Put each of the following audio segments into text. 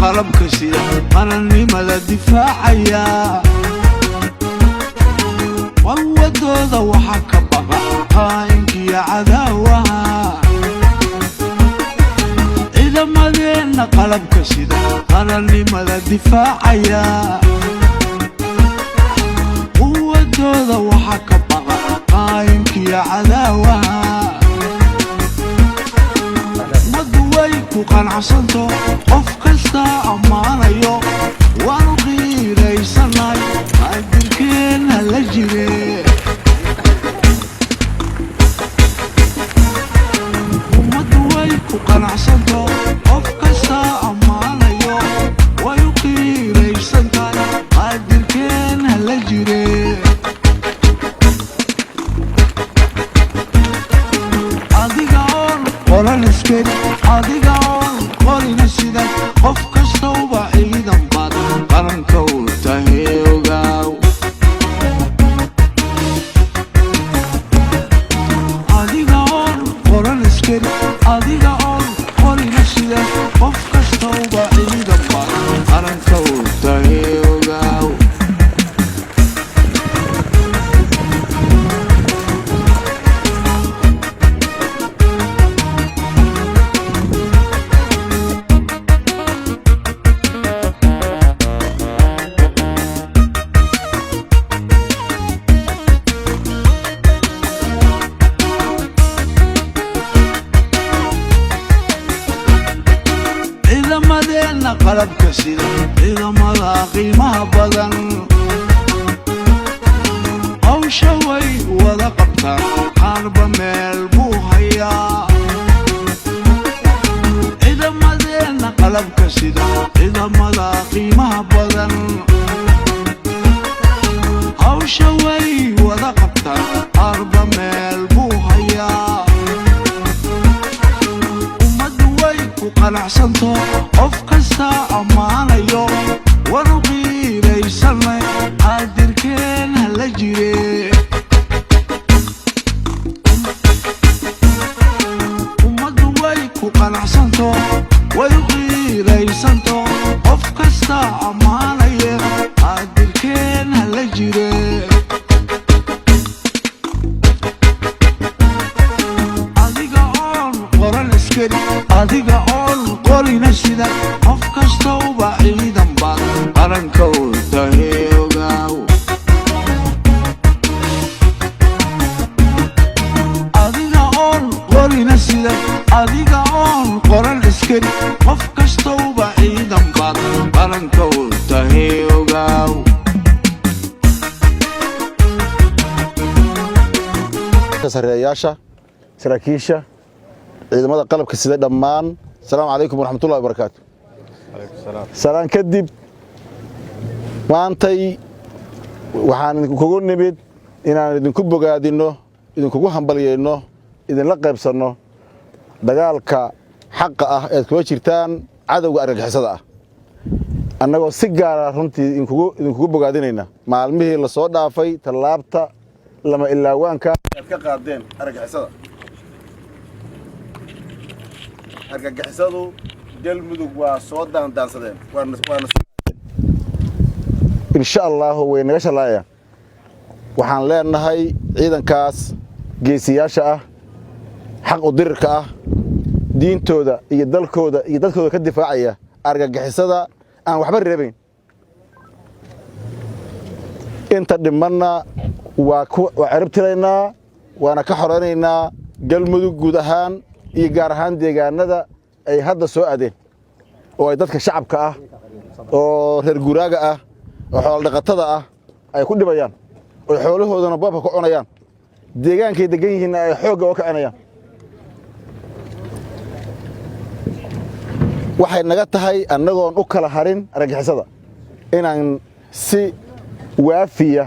qalabka sida qarannimada difaacaya wadooda waxa ka baqa qaankiya cadaawaha ciidamadeena qalabka sida qarannimada difaacaya wadooda waxa ka baqa qaankiya cadaawaha maduway ku qanacsanto qof kasta ammaanayo waanu qiiraysanay qadirkeena la jire maduway ku qanacsanto qof kasta ammaanayo waanu qiiraysanay qadirkeena la jire adiga oon qoran iskeen adiga oon qorina sida qof kasta uba ciidan baad qaranka u tahay ogaaw adiga oon qoran iskeen adiga oon qorina sida qof kasta uba ciidan baad qaranka u tahay ogaaw ciidamadeena qalabka sida ciidamada qiimaha badan hawsha way wada qabtaan qaarba meel buu hayaa ciidamadeena qalabka sida ciidamada qiimaha badan hawsha way wada qabtaan qaarba meel buu hayaa ummaddu way ku qanacsanto qof kasta ammaanayo waanu qiiraysanay qadirkeena la jire ummaddu way ku qanacsanto way qiiraysanto qof kasta ammaanaya qadirkeena la jire adiga oon qoran iskari adiga oon qorina sida qof kasta uba ciidan baad qaranka u tahay ogaaw adiga oon qorina sida adiga oon qoran iskari qof kasta uba ciidan baad qaranka u tahay ogaaw sareeyaasha saraakiisha ciidamada qalabka sida dhammaan السلام عليكم ورحمة الله وبركاته. عليكم السلام. سلام كدب maantay waxaan kugu nimid inaan idinku bogaadino idinku hambalyeeno idinla qaybsano dagaalka xaq ah ee ku jirtaan cadawga argagixisada ah annagoo si gaar ah runtii idinku bogaadinayna maalmihii la soo dhaafay talaabta lama ilaawaanka aad ka qaadeen argagixisada argagixisadu galmudug waa soo daandaansadeen waana إن شاء الله وينغش الله وحن لنا هاي عيدا كاس جيسياشة حق ودرك دين تودا يدل كودا كدفاعية أرجع جحسدا أنا وحبر ربين أنت دمنا وعربت لنا وأنا كحرانينا قلمدو جودهان يجارهان ديجانا دا أي هذا سؤال ده ويدك الشعب كأ وهرجوراجا وحول دقتها أي كل بيان وحوله هذا نبابه كعنيان ديجان كي دقيه هنا حوجة وكعنيان واحد نجت هاي النجون أكل هارين رجع صدا إن سي وافية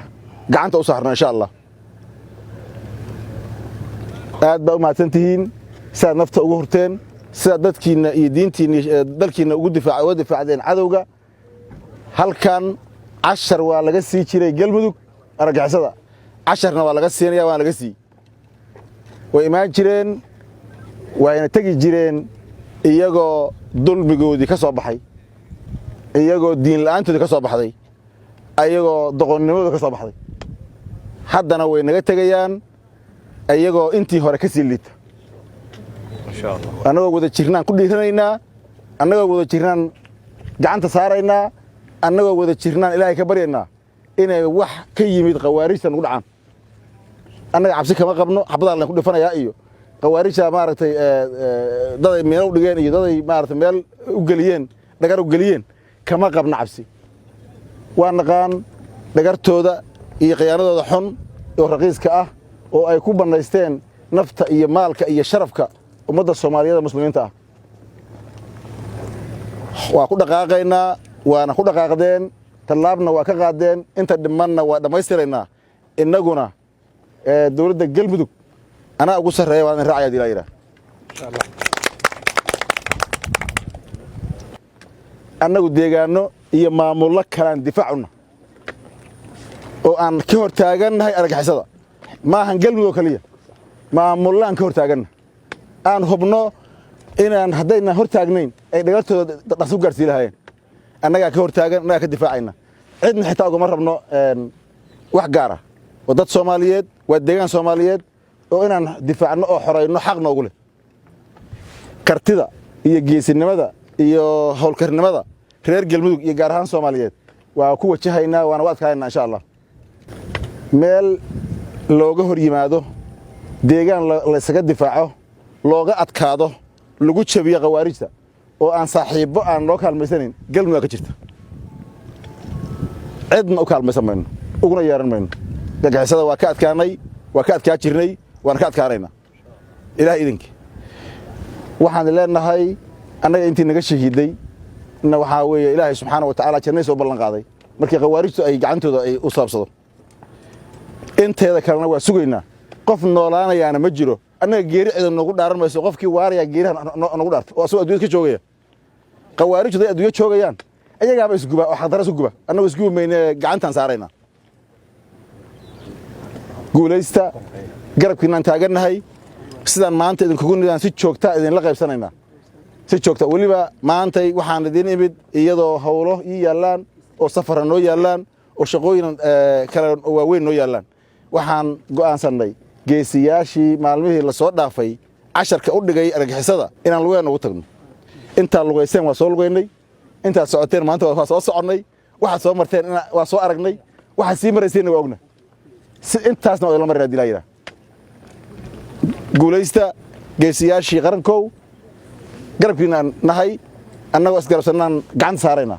قعنت أسهرنا إن شاء الله قاعد بقى ما تنتهين ساد نفط وهرتين ساد دتكين يدينتين دلكين وجود دفاع دين عدوجا هل كان 10 waa laga sii jiray galmudug argagixisada 10na waa laga siinaya waa laga sii way imaan jireen waa inay tagi jireen iyagoo dulmigoodii ka soo baxay iyagoo diin la'aantooda ka soo baxday ayagoo doqonnimadooda ka soo baxday haddana way naga tegayaan ayagoo intii hore ka sii liita annagoo wada jirnaan ku dhiiranaynaa annagoo wada jirnaan gacanta saaraynaa annagoo wada jirnaan ilaahay ka baryaynaa inay wax ka yimid khawaarijta nagu dhacaan annaga cabsi kama qabno xabadaan layn ku dhifanayaa iyo khawaarijta maaragtay daday meelo u dhigeen iyo daday maaragtay meel u geliyeen dhagar u geliyeen kama qabno cabsi waa naqaan dhagartooda iyo khiyaanadooda xun oo raqiiska ah oo ay ku bannaysteen nafta iyo maalka iyo sharafka ummadda Soomaaliyeed muslimiinta ah waa ku dhaqaaqaynaa waana ku dhaqaaqdeen tallaabna waa ka qaadeen inta dhimanna waa dhammaystiraynaa innaguna dowladda galmudug anaa ugu sarreeya waan in raacaya dilaa yidhaah annagu deegaano iyo maamullo kalaan difaacuna oo aan ka hor taagannahay argagixisada maahan galmudug oo kaliya maamullaan ka hor taaganna aan hubno inaan haddayna hor taagnayn ay dhagartooda dhaqso u gaarsiin lahaayeen annagaa ka hor taagan annagaa ka difaacayna cidna xitaa ugama rabno wax gaara waa dad Soomaaliyeed waa deegaan Soomaaliyeed oo inaan difaacno oo xoreyno xaq noogu leh kartida iyo geesinimada iyo howlkarnimada reer galmudug iyo gaar ahaan Soomaaliyeed waa ku wajahaynaa waana u adkaanaynaa insha Allah meel looga hor yimaado deegaan la isaga difaaco looga adkaado lagu jabiyo khawaarijta oo aan saaxiibo aan loo kaalmaysanin galmudug ka jirta cidna u kaalmaysan mayno uguna yeeran mayno argagixisada waa ka adkaanay waa ka adkaa jirnay waana ka adkaanaynaa ilaah idinkii waxaan leenahay annaga intii naga shahiiday na waxaa weeye ilaahay subxaana wa tacaala jannadiisa u ballan qaaday markii khawaarijtu ay gacantooda ay u saabsado inteeda kalena waa sugaynaa qof noolaanayaana ma jiro annaga geeri ciidan noogu dhaaran mayso qofkii waarayaa geeriha noogu dhaarta oo asagoo adduunyada ka joogaya khawaarijtu day adduunya joogayaan ayagaaba isguba oo xaqdara isu guba annagoo isgubi mayne gacantaan saaraynaa guulaysta garabkiinaan taagannahay sidaan maanta idinkugu nidaan si joogtaa idinla qaybsanaynaa si joogta weliba maantay waxaan idin imid iyadoo hawlo ii yaallaan oo safarra noo yaallaan oo shaqooyin kale waaweyn noo yaallaan waxaan go'aansannay geesiyaashii maalmihii la soo dhaafay casharka u dhigay argagixisada inaan lugeena ugu tagno intaa lugayseen waa soo lugaynay intaad socoteen maanta waa soo soconnay waxaad soo marteen waa soo aragnay waxaad sii marayseenna waa ogna si intaasna waa idinla marina dilaa yidhaah guulaysta geesiyaashii qarankow garabkiinaan nahay annagoo isgarabsannaan gacanta saaraynaa